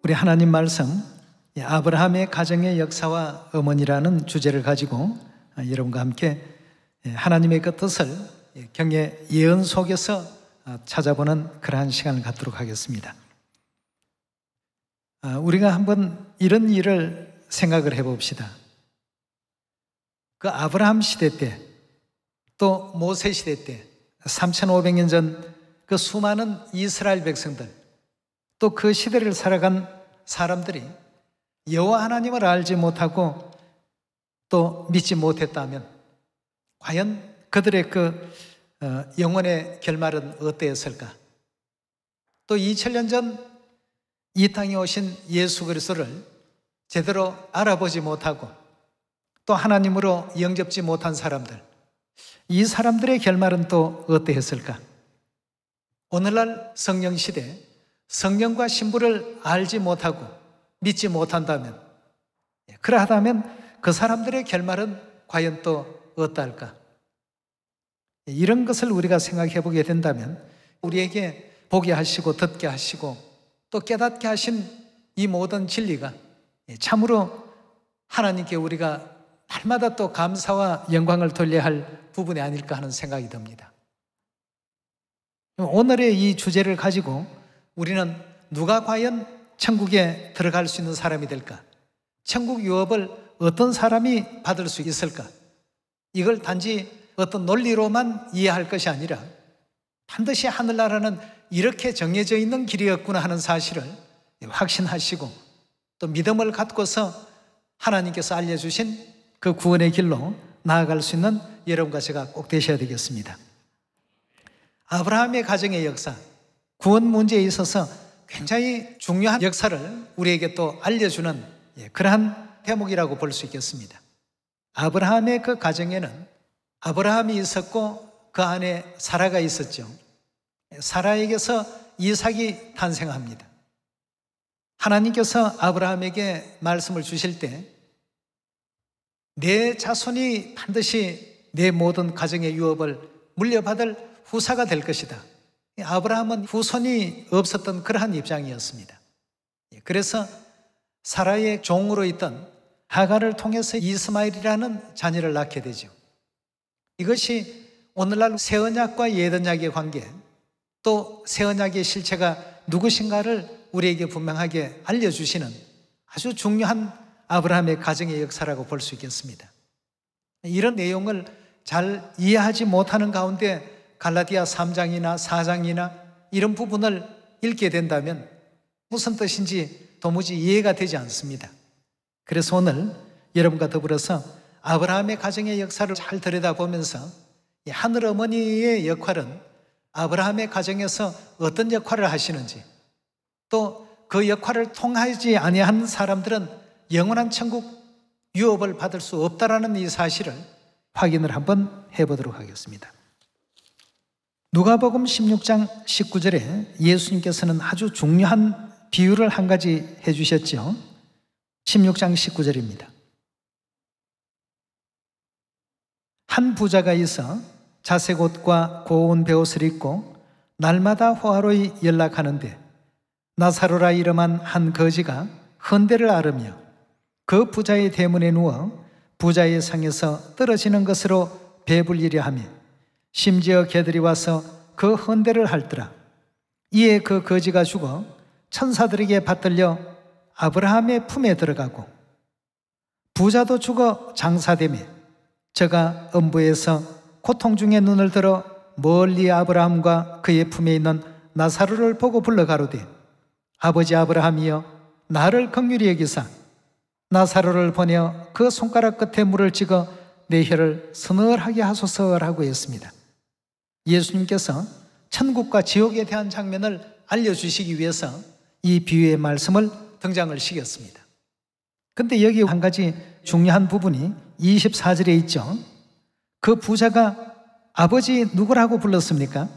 우리 하나님 말씀, 아브라함의 가정의 역사와 어머니라는 주제를 가지고 여러분과 함께 하나님의 그 뜻을 경외 예언 속에서 찾아보는 그러한 시간을 갖도록 하겠습니다. 우리가 한번 이런 일을 생각을 해봅시다. 그 아브라함 시대 때, 또 모세 시대 때 3500년 전 그 수많은 이스라엘 백성들, 또 그 시대를 살아간 사람들이 여호와 하나님을 알지 못하고 또 믿지 못했다면 과연 그들의 그 영혼의 결말은 어떠했을까? 또 2000년 전 이 땅에 오신 예수 그리스도를 제대로 알아보지 못하고 또 하나님으로 영접지 못한 사람들, 이 사람들의 결말은 또 어떠했을까? 오늘날 성령 시대, 성령과 신부를 알지 못하고 믿지 못한다면, 그러하다면 그 사람들의 결말은 과연 또 어떠할까? 이런 것을 우리가 생각해 보게 된다면 우리에게 보게 하시고 듣게 하시고 또 깨닫게 하신 이 모든 진리가 참으로 하나님께 우리가 날마다 또 감사와 영광을 돌려야 할 부분이 아닐까 하는 생각이 듭니다. 오늘의 이 주제를 가지고 우리는 누가 과연 천국에 들어갈 수 있는 사람이 될까? 천국 유업을 어떤 사람이 받을 수 있을까? 이걸 단지 어떤 논리로만 이해할 것이 아니라 반드시 하늘나라는 이렇게 정해져 있는 길이었구나 하는 사실을 확신하시고 또 믿음을 갖고서 하나님께서 알려주신 그 구원의 길로 나아갈 수 있는 여러분과 제가 꼭 되셔야 되겠습니다. 아브라함의 가정의 역사, 구원 문제에 있어서 굉장히 중요한 역사를 우리에게 또 알려주는 그러한 대목이라고 볼 수 있겠습니다. 아브라함의 그 가정에는 아브라함이 있었고 그 안에 사라가 있었죠. 사라에게서 이삭이 탄생합니다. 하나님께서 아브라함에게 말씀을 주실 때 내 자손이 반드시 내 모든 가정의 유업을 물려받을 후사가 될 것이다. 아브라함은 후손이 없었던 그러한 입장이었습니다. 그래서 사라의 종으로 있던 하갈을 통해서 이스마엘이라는 자녀를 낳게 되죠. 이것이 오늘날 새언약과 옛언약의 관계, 또 새언약의 실체가 누구신가를 우리에게 분명하게 알려주시는 아주 중요한 아브라함의 가정의 역사라고 볼 수 있겠습니다. 이런 내용을 잘 이해하지 못하는 가운데 갈라디아 3장이나 4장이나 이런 부분을 읽게 된다면 무슨 뜻인지 도무지 이해가 되지 않습니다. 그래서 오늘 여러분과 더불어서 아브라함의 가정의 역사를 잘 들여다보면서 하늘 어머니의 역할은 아브라함의 가정에서 어떤 역할을 하시는지, 또 그 역할을 통하지 아니한 사람들은 영원한 천국 유업을 받을 수 없다라는 이 사실을 확인을 한번 해보도록 하겠습니다. 누가복음 16장 19절에 예수님께서는 아주 중요한 비유를 한 가지 해주셨죠. 16장 19절입니다. 한 부자가 있어 자색 옷과 고운 베옷을 입고 날마다 호화로이 연락하는데 나사로라 이름한 한 거지가 헌대를 앓으며 그 부자의 대문에 누워 부자의 상에서 떨어지는 것으로 배불리려 하며 심지어 개들이 와서 그 헌대를 핥더라. 이에 그 거지가 죽어 천사들에게 받들려 아브라함의 품에 들어가고 부자도 죽어 장사되며 저가 음부에서 고통 중에 눈을 들어 멀리 아브라함과 그의 품에 있는 나사로를 보고 불러 가로되 아버지 아브라함이여 나를 긍휼히 여기사 나사로를 보내어 그 손가락 끝에 물을 찍어 내 혀를 서늘하게 하소서라고 했습니다. 예수님께서 천국과 지옥에 대한 장면을 알려주시기 위해서 이 비유의 말씀을 등장을 시켰습니다. 근데 여기 한 가지 중요한 부분이 24절에 있죠. 그 부자가 아버지 누구라고 불렀습니까?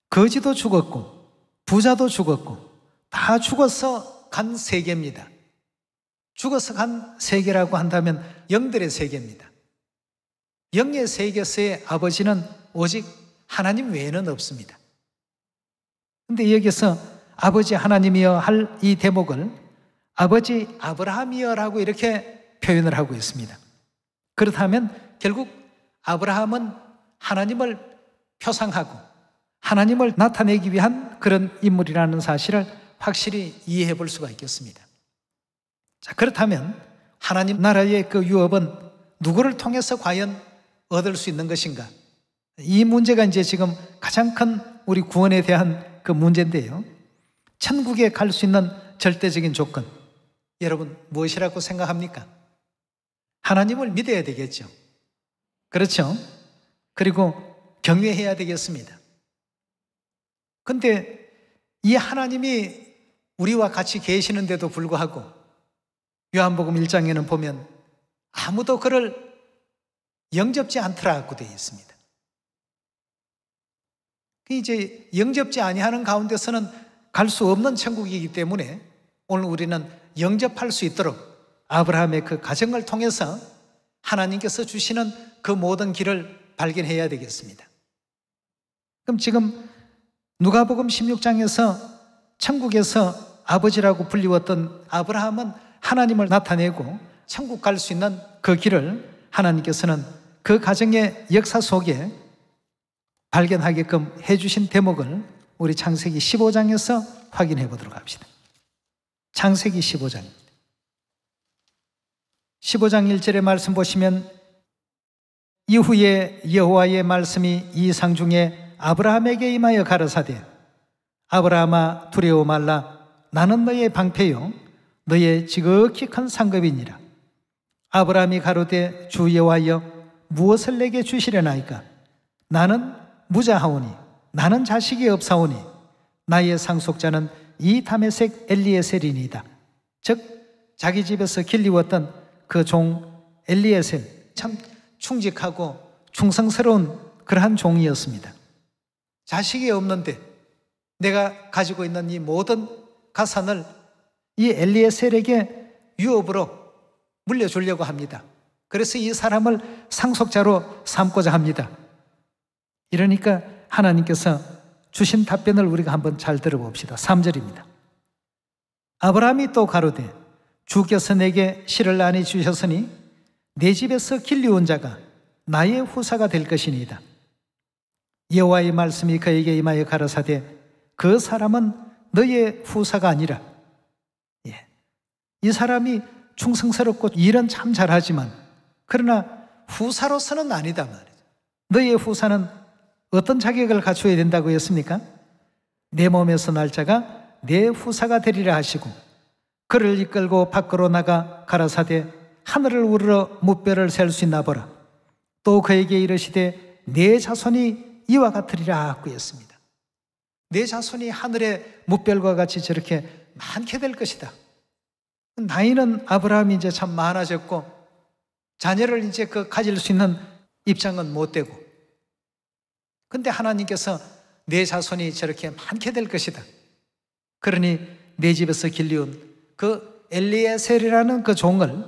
거지도 죽었고 부자도 죽었고 다 죽어서 간 세계입니다. 죽어서 간 세계라고 한다면 영들의 세계입니다. 영의 세계에서의 아버지는 오직 하나님 외에는 없습니다. 그런데 여기서 아버지 하나님이여 할 이 대목을 아버지 아브라함이여라고 이렇게 표현을 하고 있습니다. 그렇다면 결국 아브라함은 하나님을 표상하고 하나님을 나타내기 위한 그런 인물이라는 사실을 확실히 이해해 볼 수가 있겠습니다. 자, 그렇다면 하나님 나라의 그 유업은 누구를 통해서 과연 얻을 수 있는 것인가? 이 문제가 이제 지금 가장 큰 우리 구원에 대한 그 문제인데요. 천국에 갈 수 있는 절대적인 조건, 여러분 무엇이라고 생각합니까? 하나님을 믿어야 되겠죠. 그렇죠? 그리고 경외해야 되겠습니다. 근데 이 하나님이 우리와 같이 계시는데도 불구하고 요한복음 1장에는 보면 아무도 그를 영접지 않더라고 되어 있습니다. 이제 영접지 아니하는 가운데서는 갈 수 없는 천국이기 때문에 오늘 우리는 영접할 수 있도록 아브라함의 그 가정을 통해서 하나님께서 주시는 그 모든 길을 발견해야 되겠습니다. 그럼 지금 누가복음 16장에서 천국에서 아버지라고 불리웠던 아브라함은 하나님을 나타내고 천국 갈 수 있는 그 길을 하나님께서는 그 가정의 역사 속에 발견하게끔 해주신 대목을 우리 창세기 15장에서 확인해 보도록 합시다. 창세기 15장 1절의 말씀 보시면 이후에 여호와의 말씀이 이상 중에 아브라함에게 임하여 가라사대 아브라함아 두려워 말라 나는 너의 방패요 너의 지극히 큰 상급이니라. 아브라함이 가로되 주 여호와여 무엇을 내게 주시려나이까? 나는 무자하오니 나는 자식이 없사오니 나의 상속자는 이 다메섹 엘리에셀이니이다. 즉 자기 집에서 길리웠던 그 종 엘리에셀, 참 충직하고 충성스러운 그러한 종이었습니다. 자식이 없는데 내가 가지고 있는 이 모든 가산을 이 엘리에셀에게 유업으로 물려주려고 합니다. 그래서 이 사람을 상속자로 삼고자 합니다. 이러니까 하나님께서 주신 답변을 우리가 한번 잘 들어봅시다. 3절입니다. 아브라함이 또 가로되 주께서 내게 실을 많이 주셨으니 내 집에서 길리온 자가 나의 후사가 될 것이니이다. 여호와의 말씀이 그에게 임하여 가라사대 그 사람은 너의 후사가 아니라, 이 사람이 충성스럽고 일은 참 잘하지만 그러나 후사로서는 아니다 말이죠. 너의 후사는 어떤 자격을 갖춰야 된다고 했습니까? 내 몸에서 날 자가 내 후사가 되리라 하시고 그를 이끌고 밖으로 나가 가라사대 하늘을 우러러 무뼈를 셀 수 있나 보라. 또 그에게 이르시되 내 자손이 이와 같으리라 하고 했습니다. 내 자손이 하늘의 무별과 같이 저렇게 많게 될 것이다. 나이는 아브라함이 이제 참 많아졌고 자녀를 이제 가질 수 있는 입장은 못 되고, 근데 하나님께서 내 자손이 저렇게 많게 될 것이다. 그러니 내 집에서 길리온 그 엘리에셀이라는 그 종을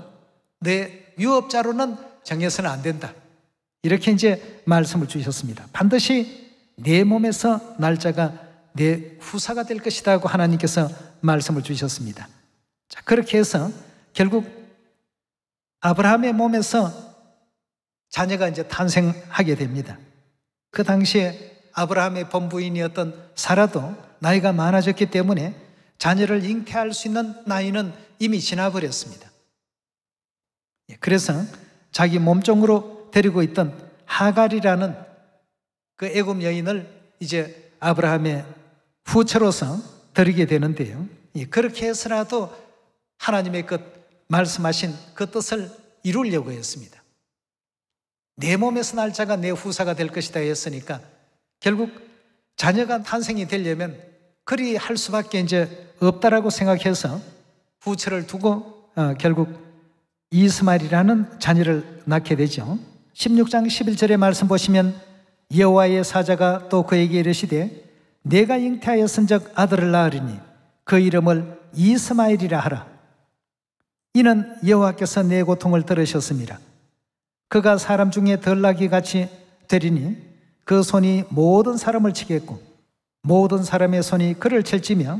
내 유업자로는 정해서는 안 된다. 이렇게 이제 말씀을 주셨습니다. 반드시 내 몸에서 날 자가 내 후사가 될 것이다 하고 하나님께서 말씀을 주셨습니다. 자, 그렇게 해서 결국 아브라함의 몸에서 자녀가 이제 탄생하게 됩니다. 그 당시에 아브라함의 본부인이었던 사라도 나이가 많아졌기 때문에 자녀를 잉태할 수 있는 나이는 이미 지나버렸습니다. 그래서 자기 몸종으로 데리고 있던 하갈이라는 그 애굽 여인을 이제 아브라함의 후처로서 드리게 되는데요. 그렇게 해서라도 하나님의 말씀하신 그 뜻을 이루려고 했습니다. 내 몸에서 날 자가 내 후사가 될 것이다 했으니까 결국 자녀가 탄생이 되려면 그리 할 수밖에 이제 없다라고 생각해서 후처를 두고 결국 이스마엘이라는 자녀를 낳게 되죠. 16장 11절의 말씀 보시면 여호와의 사자가 또 그에게 이르시되 내가 잉태하였은즉 아들을 낳으리니 그 이름을 이스마엘이라 하라. 이는 여호와께서 내 고통을 들으셨습니다. 그가 사람 중에 덜 나기 같이 되리니 그 손이 모든 사람을 치겠고 모든 사람의 손이 그를 칠지며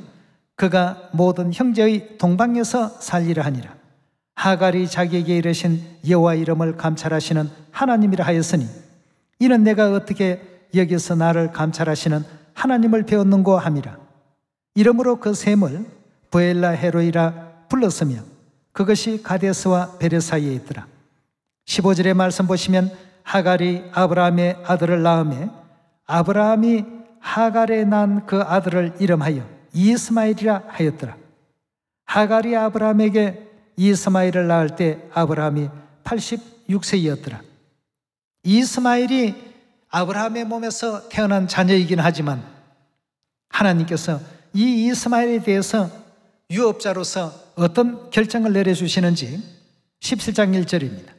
그가 모든 형제의 동방에서 살리라 하니라. 하갈이 자기에게 이르신 여호와 이름을 감찰하시는 하나님이라 하였으니 이는 내가 어떻게 여기서 나를 감찰하시는 하나님을 배웠는고 함이라. 이러므로 그 샘을 브엘라 헤로이라 불렀으며 그것이 가데스와 베레 사이에 있더라. 15절의 말씀 보시면 하갈이 아브라함의 아들을 낳음에 아브라함이 하갈에 난 그 아들을 이름하여 이스마엘이라 하였더라. 하갈이 아브라함에게 이스마엘을 낳을 때 아브라함이 86세였더라. 이스마엘이 아브라함의 몸에서 태어난 자녀이긴 하지만 하나님께서 이 이스마엘에 대해서 유업자로서 어떤 결정을 내려주시는지 17장 1절입니다.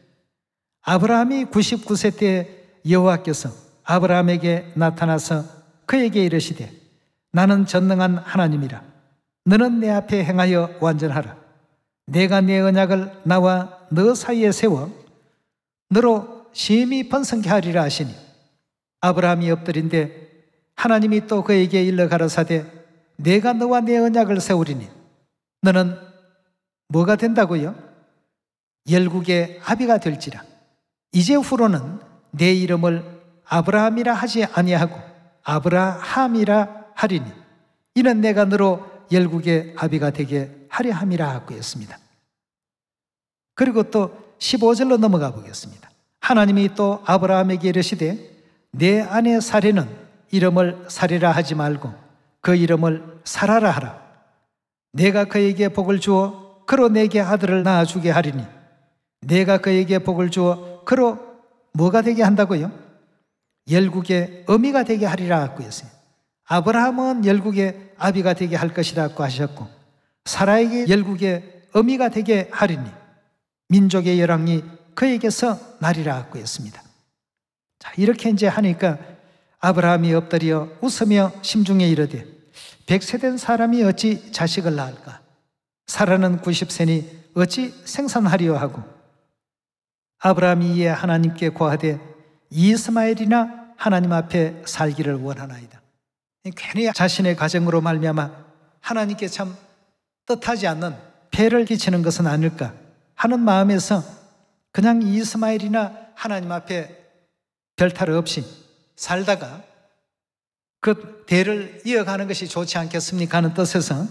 아브라함이 99세 때 여호와께서 아브라함에게 나타나서 그에게 이르시되 나는 전능한 하나님이라. 너는 내 앞에 행하여 완전하라. 내가 내 언약을 나와 너 사이에 세워 너로 심히 번성케 하리라 하시니 아브라함이 엎드린데 하나님이 또 그에게 일러 가라사대 내가 너와 내 언약을 세우리니 너는 뭐가 된다고요? 열국의 아비가 될지라. 이제 후로는 내 이름을 아브라함이라 하지 아니하고 아브라함이라 하리니 이는 내가 너로 열국의 아비가 되게 하려 함이라 하고 했습니다. 그리고 또 15절로 넘어가 보겠습니다. 하나님이 또 아브라함에게 이르시되 내 아내 사레는 이름을 사레라 하지 말고 그 이름을 사라라 하라. 내가 그에게 복을 주어 그로 내게 아들을 낳아주게 하리니 내가 그에게 복을 주어 그로 뭐가 되게 한다고요? 열국의 어미가 되게 하리라 하고 했어요. 아브라함은 열국의 아비가 되게 할 것이라고 하셨고 사라에게 열국의 어미가 되게 하리니 민족의 열왕이 그에게서 나리라 하고 했습니다. 자, 이렇게 이제 하니까 아브라함이 엎드려 웃으며 심중에 이르되 100세 된 사람이 어찌 자식을 낳을까? 사라는 90세니 어찌 생산하리요 하고 아브라함이 이에 하나님께 고하되 이스마엘이나 하나님 앞에 살기를 원하나이다. 괜히 자신의 가정으로 말미암아 하나님께 참 뜻하지 않는 폐를 끼치는 것은 아닐까 하는 마음에서 그냥 이스마엘이나 하나님 앞에 별탈 없이 살다가 그 대를 이어가는 것이 좋지 않겠습니까 하는 뜻에서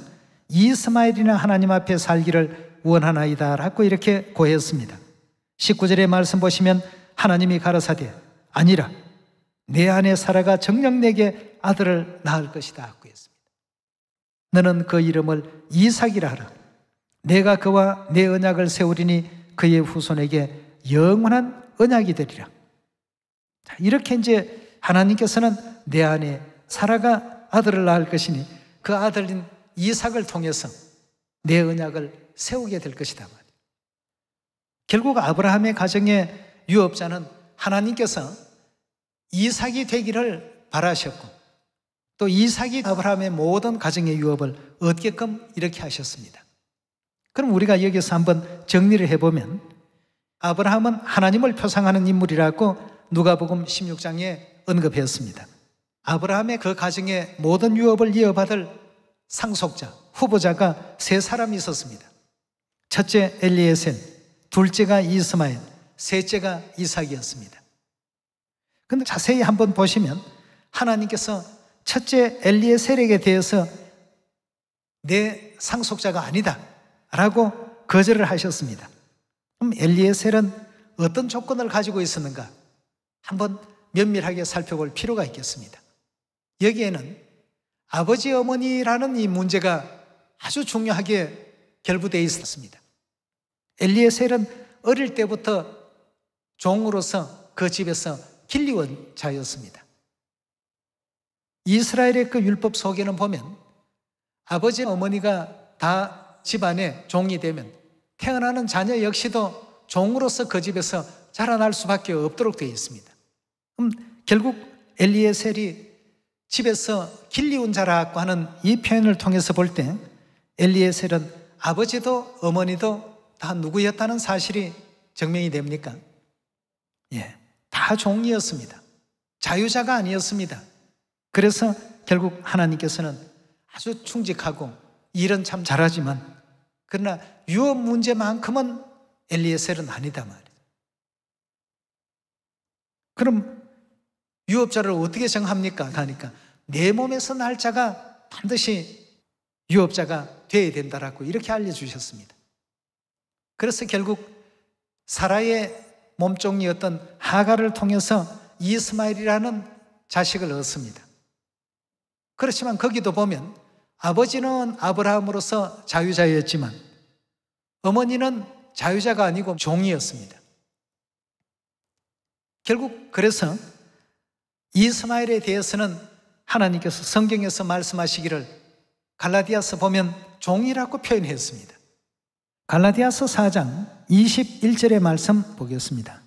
이스마엘이나 하나님 앞에 살기를 원하나이다 라고 이렇게 고했습니다. 19절의 말씀 보시면 하나님이 가라사대 아니라 내 아내 사라가 정녕 내게 아들을 낳을 것이다 하고 했습니다. 너는 그 이름을 이삭이라 하라. 내가 그와 내 언약을 세우리니 그의 후손에게 영원한 언약이 되리라. 자, 이렇게 이제 하나님께서는 내 아내 사라가 아들을 낳을 것이니 그 아들인 이삭을 통해서 내 언약을 세우게 될 것이다 말이에요. 결국 아브라함의 가정의 유업자는 하나님께서 이삭이 되기를 바라셨고 또 이삭이 아브라함의 모든 가정의 유업을 얻게끔 이렇게 하셨습니다. 그럼 우리가 여기서 한번 정리를 해보면 아브라함은 하나님을 표상하는 인물이라고 누가복음 16장에 언급했습니다. 아브라함의 그 가정의 모든 유업을 이어받을 상속자, 후보자가 세 사람이 있었습니다. 첫째 엘리에셀, 둘째가 이스마엘, 셋째가 이삭이었습니다. 그런데 자세히 한번 보시면 하나님께서 첫째 엘리에셀에게 대해서 내 상속자가 아니다 라고 거절을 하셨습니다. 그럼 엘리에셀은 어떤 조건을 가지고 있었는가? 한번 면밀하게 살펴볼 필요가 있겠습니다. 여기에는 아버지 어머니라는 이 문제가 아주 중요하게 결부되어 있었습니다. 엘리에셀은 어릴 때부터 종으로서 그 집에서 길리온 자였습니다. 이스라엘의 그 율법 속에는 보면 아버지 어머니가 다 집안의 종이 되면 태어나는 자녀 역시도 종으로서 그 집에서 자라날 수밖에 없도록 되어 있습니다. 그럼 결국 엘리에셀이 집에서 길리온 자라고 하는 이 표현을 통해서 볼 때 엘리에셀은 아버지도 어머니도 다 누구였다는 사실이 증명이 됩니까? 예, 다 종이었습니다. 자유자가 아니었습니다. 그래서 결국 하나님께서는 아주 충직하고 일은 참 잘하지만 그러나 유업 문제만큼은 엘리에셀은 아니다 말이에요. 그럼 유업자를 어떻게 정합니까? 하니까 내 몸에서 날 자가 반드시 유업자가 되어야 된다라고 이렇게 알려주셨습니다. 그래서 결국 사라의 몸종이었던 하갈을 통해서 이스마엘이라는 자식을 얻습니다. 그렇지만 거기도 보면 아버지는 아브라함으로서 자유자였지만 어머니는 자유자가 아니고 종이었습니다. 결국 그래서 이스마엘에 대해서는 하나님께서 성경에서 말씀하시기를 갈라디아서 보면 종이라고 표현했습니다. 갈라디아서 4장 21절의 말씀 보겠습니다.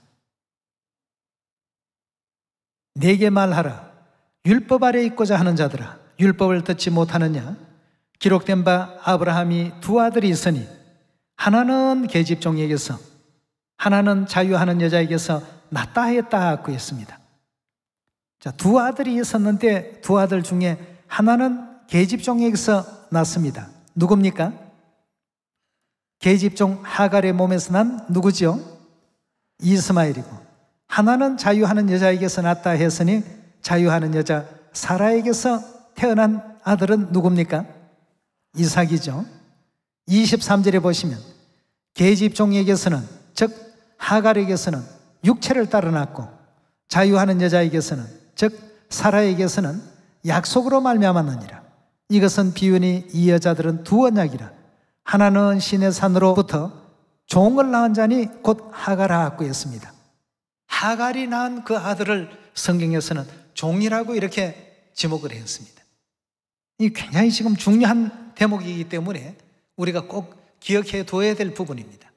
내게 말하라. 율법 아래 있고자 하는 자들아, 율법을 듣지 못하느냐? 기록된 바 아브라함이 두 아들이 있으니 하나는 계집종에게서 하나는 자유하는 여자에게서 낳다 했다고 했습니다. 자, 두 아들이 있었는데 두 아들 중에 하나는 계집종에게서 낳습니다. 누굽니까? 계집종 하갈의 몸에서 난 누구죠? 이스마엘이고, 하나는 자유하는 여자에게서 낳다 했으니 자유하는 여자 사라에게서 태어난 아들은 누굽니까? 이삭이죠. 23절에 보시면 계집종에게서는, 즉 하갈에게서는 육체를 따라 낳고 자유하는 여자에게서는, 즉 사라에게서는 약속으로 말미암았느니라. 이것은 비유니 이 여자들은 두 언약이라. 하나는 신의 산으로부터 종을 낳은 자니 곧 하갈하고 했습니다. 하갈이 낳은 그 아들을 성경에서는 종이라고 이렇게 지목을 했습니다. 이 굉장히 지금 중요한 대목이기 때문에 우리가 꼭 기억해 둬야 될 부분입니다.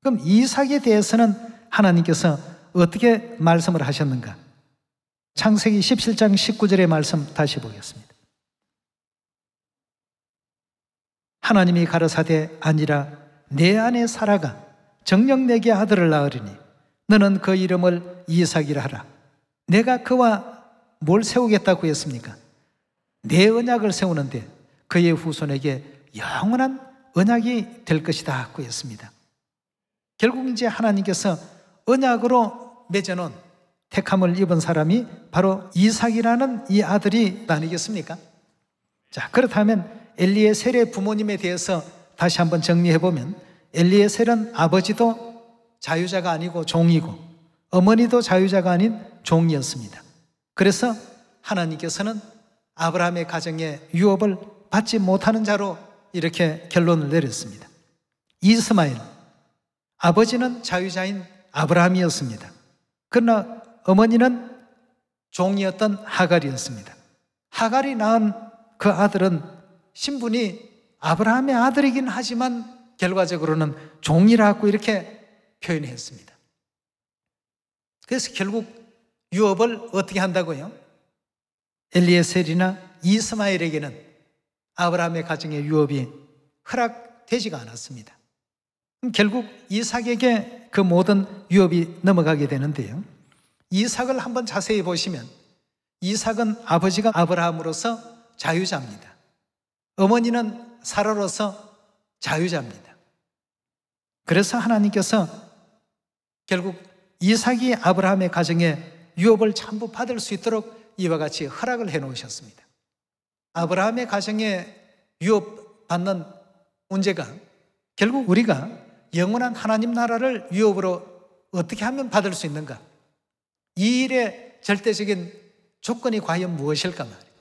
그럼 이삭에 대해서는 하나님께서 어떻게 말씀을 하셨는가? 창세기 17장 19절의 말씀 다시 보겠습니다. 하나님이 가라사대 아니라 내 아내 사라가 정녕 내게 아들을 낳으리니 너는 그 이름을 이삭이라 하라. 내가 그와 뭘 세우겠다고 했습니까? 내 언약을 세우는데 그의 후손에게 영원한 언약이 될 것이다 하고 했습니다. 결국 이제 하나님께서 언약으로 맺어놓은 택함을 입은 사람이 바로 이삭이라는 이 아들이 아니겠습니까? 자, 그렇다면 엘리에셀의 부모님에 대해서 다시 한번 정리해보면 엘리에셀은 아버지도 자유자가 아니고 종이고 어머니도 자유자가 아닌 종이었습니다. 그래서 하나님께서는 아브라함의 가정에 유업을 받지 못하는 자로 이렇게 결론을 내렸습니다. 이스마엘, 아버지는 자유자인 아브라함이었습니다. 그러나 어머니는 종이었던 하갈이었습니다. 하갈이 낳은 그 아들은 신분이 아브라함의 아들이긴 하지만 결과적으로는 종이라고 이렇게 표현했습니다. 그래서 결국 유업을 어떻게 한다고요? 엘리에셀이나 이스마엘에게는 아브라함의 가정의 유업이 허락되지가 않았습니다. 결국 이삭에게 그 모든 유업이 넘어가게 되는데요. 이삭을 한번 자세히 보시면 이삭은 아버지가 아브라함으로서 자유자입니다. 어머니는 사라로서 자유자입니다. 그래서 하나님께서 결국 이삭이 아브라함의 가정에 유업을 전부 받을 수 있도록 이와 같이 허락을 해 놓으셨습니다. 아브라함의 가정에 유업 받는 문제가 결국 우리가 영원한 하나님 나라를 유업으로 어떻게 하면 받을 수 있는가? 이 일의 절대적인 조건이 과연 무엇일까 말이에요.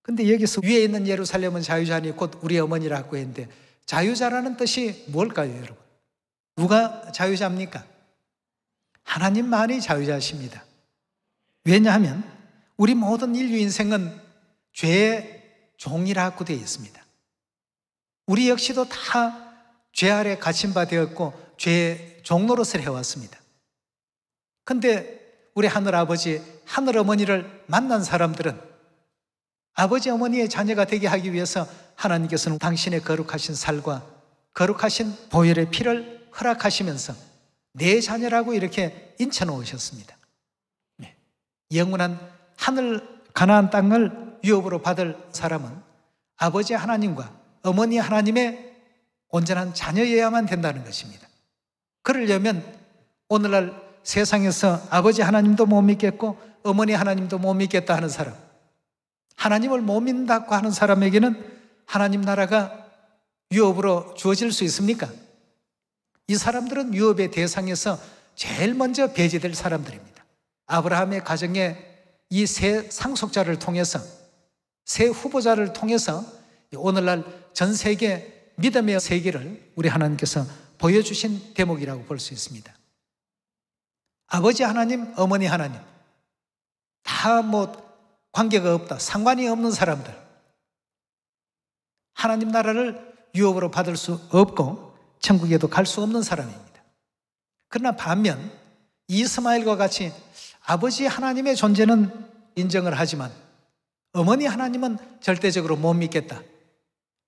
근데 여기서 위에 있는 예루살렘은 자유자니 곧 우리 어머니라고 했는데 자유자라는 뜻이 뭘까요, 여러분? 누가 자유자입니까? 하나님만이 자유자십니다. 왜냐하면 우리 모든 인류 인생은 죄의 종이라고 되어 있습니다. 우리 역시도 다 죄 아래 갇힌 바 되었고 죄의 종노릇을 해왔습니다. 근데 우리 하늘아버지, 하늘어머니를 만난 사람들은 아버지 어머니의 자녀가 되게 하기 위해서 하나님께서는 당신의 거룩하신 살과 거룩하신 보혈의 피를 허락하시면서 내 자녀라고 이렇게 인쳐놓으셨습니다. 영원한 하늘 가나안 땅을 유업으로 받을 사람은 아버지 하나님과 어머니 하나님의 온전한 자녀여야만 된다는 것입니다. 그러려면 오늘날 세상에서 아버지 하나님도 못 믿겠고 어머니 하나님도 못 믿겠다 하는 사람, 하나님을 못 믿는다고 하는 사람에게는 하나님 나라가 유업으로 주어질 수 있습니까? 이 사람들은 유업의 대상에서 제일 먼저 배제될 사람들입니다. 아브라함의 가정에 이 세 상속자를 통해서, 세 후보자를 통해서 오늘날 전 세계 믿음의 세계를 우리 하나님께서 보여주신 대목이라고 볼 수 있습니다. 아버지 하나님, 어머니 하나님 다 관계가 없다, 상관이 없는 사람들, 하나님 나라를 유업으로 받을 수 없고 천국에도 갈 수 없는 사람입니다. 그러나 반면 이스마엘과 같이 아버지 하나님의 존재는 인정을 하지만 어머니 하나님은 절대적으로 못 믿겠다,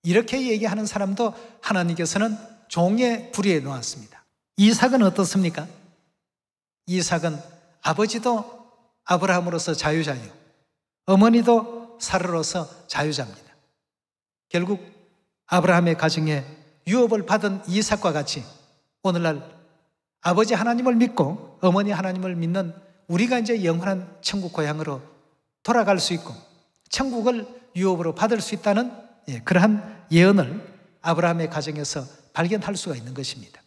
이렇게 얘기하는 사람도 하나님께서는 종의 부리에 놓았습니다. 이삭은 어떻습니까? 이삭은 아버지도 아브라함으로서 자유자요, 어머니도 사르로서 자유자입니다. 결국 아브라함의 가정에 유업을 받은 이삭과 같이 오늘날 아버지 하나님을 믿고 어머니 하나님을 믿는 우리가 이제 영원한 천국 고향으로 돌아갈 수 있고 천국을 유업으로 받을 수 있다는 그러한 예언을 아브라함의 가정에서 발견할 수가 있는 것입니다.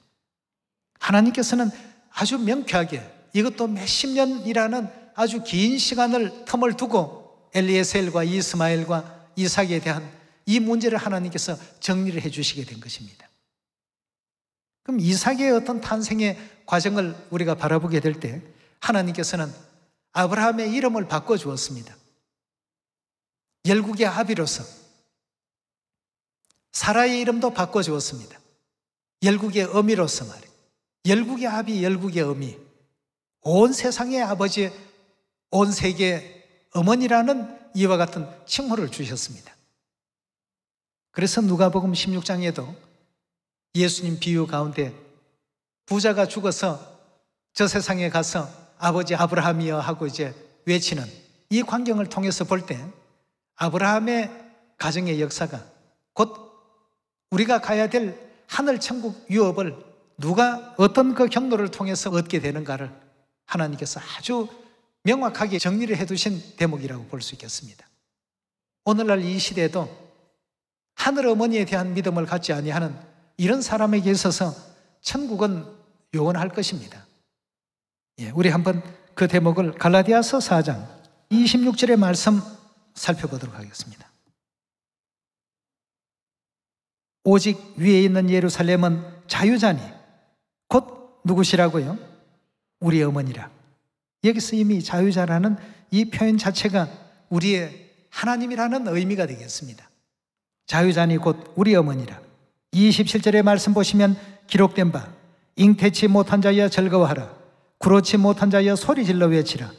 하나님께서는 아주 명쾌하게, 이것도 몇십 년이라는 아주 긴 시간을 텀을 두고 엘리에셀과 이스마엘과 이삭에 대한 이 문제를 하나님께서 정리를 해 주시게 된 것입니다. 그럼 이삭의 어떤 탄생의 과정을 우리가 바라보게 될 때 하나님께서는 아브라함의 이름을 바꿔주었습니다. 열국의 아비로서 사라의 이름도 바꿔주었습니다. 열국의 어미로서 말이에요. 열국의 아비, 열국의 어미, 온 세상의 아버지, 온 세계의 어머니라는 이와 같은 칭호를 주셨습니다. 그래서 누가복음 16장에도 예수님 비유 가운데 부자가 죽어서 저 세상에 가서 아버지 아브라함이여 하고 이제 외치는 이 광경을 통해서 볼 때 아브라함의 가정의 역사가 곧 우리가 가야 될 하늘 천국 유업을 누가 어떤 그 경로를 통해서 얻게 되는가를 하나님께서 아주 명확하게 정리를 해두신 대목이라고 볼 수 있겠습니다. 오늘날 이 시대에도 하늘 어머니에 대한 믿음을 갖지 아니하는 이런 사람에게 있어서 천국은 요원할 것입니다. 우리 한번 그 대목을 갈라디아서 4장 26절의 말씀 살펴보도록 하겠습니다. 오직 위에 있는 예루살렘은 자유자니 곧 누구시라고요? 우리 어머니라. 여기서 이미 자유자라는 이 표현 자체가 우리의 하나님이라는 의미가 되겠습니다. 자유자니 곧 우리 어머니라. 27절의 말씀 보시면 기록된 바 잉태치 못한 자여 즐거워하라. 구로치 못한 자여 소리질러 외치라.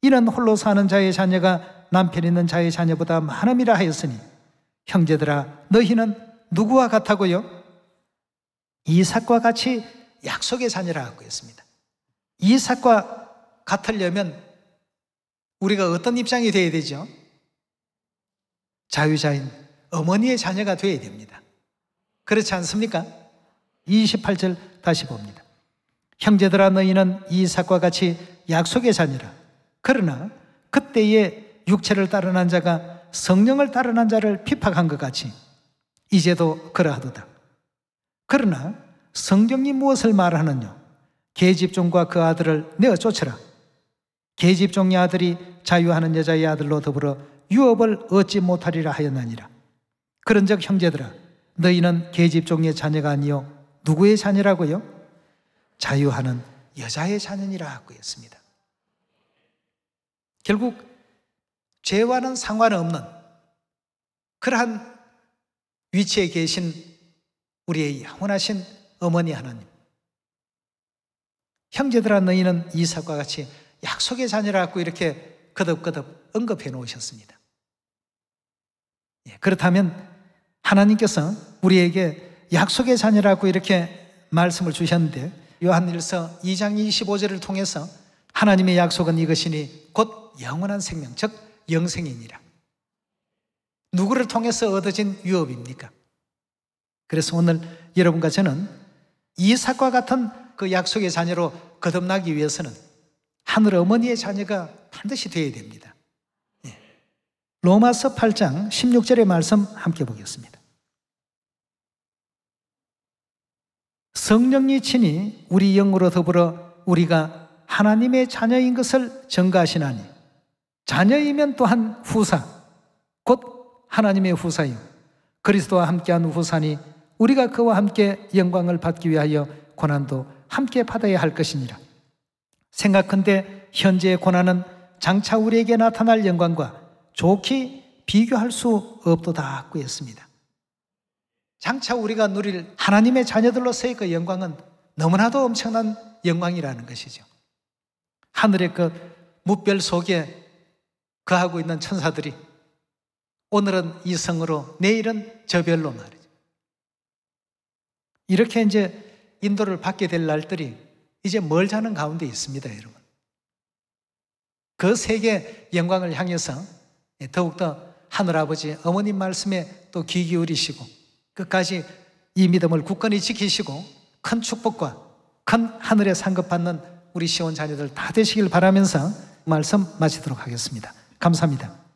이는 홀로 사는 자의 자녀가 남편 있는 자의 자녀보다 많음이라 하였으니 형제들아 너희는 누구와 같다고요? 이삭과 같이 약속의 자녀라고 했습니다. 이삭과 같으려면 우리가 어떤 입장이 되어야 되죠? 자유자인 어머니의 자녀가 되어야 됩니다. 그렇지 않습니까? 28절 다시 봅니다. 형제들아 너희는 이삭과 같이 약속의 자녀라. 그러나 그때의 육체를 따르는 자가 성령을 따르는 자를 핍박한 것 같이 이제도 그러하도다. 그러나 성경이 무엇을 말하느냐? 계집종과 그 아들을 내어 쫓으라. 계집종의 아들이 자유하는 여자의 아들로 더불어 유업을 얻지 못하리라 하였나니라. 그런즉 형제들아 너희는 계집종의 자녀가 아니요 누구의 자녀라고요? 자유하는 여자의 자녀니라 했습니다. 결국 죄와는 상관없는 그러한 위치에 계신 우리의 영원하신 어머니 하나님, 형제들아 너희는 이삭과 같이 약속의 자녀라고 이렇게 거듭거듭 언급해 놓으셨습니다. 그렇다면 하나님께서 우리에게 약속의 자녀라고 이렇게 말씀을 주셨는데 요한일서 2장 25절을 통해서 하나님의 약속은 이것이니 곧 영원한 생명, 즉 영생이니라. 누구를 통해서 얻어진 유업입니까? 그래서 오늘 여러분과 저는 이삭과 같은 그 약속의 자녀로 거듭나기 위해서는 하늘 어머니의 자녀가 반드시 되어야 됩니다. 로마서 8장 16절의 말씀 함께 보겠습니다. 성령이 친히 우리 영으로 더불어 우리가 하나님의 자녀인 것을 증거하시나니 자녀이면 또한 후사 곧 하나님의 후사요 그리스도와 함께한 후사니 우리가 그와 함께 영광을 받기 위하여 고난도 함께 받아야 할 것이니라. 생각컨대 현재의 고난은 장차 우리에게 나타날 영광과 좋게 비교할 수 없도다 구했습니다. 장차 우리가 누릴 하나님의 자녀들로서의 그 영광은 너무나도 엄청난 영광이라는 것이죠. 하늘의 그 무별 속에 거하고 있는 천사들이 오늘은 이 성으로 내일은 저 별로 말이죠. 이렇게 이제 인도를 받게 될 날들이 이제 멀지 않은 가운데 있습니다, 여러분. 그 세계 영광을 향해서 더욱더 하늘아버지 어머님 말씀에 또 귀 기울이시고 끝까지 이 믿음을 굳건히 지키시고 큰 축복과 큰 하늘의 상급 받는 우리 시온 자녀들 다 되시길 바라면서 말씀 마치도록 하겠습니다. 감사합니다.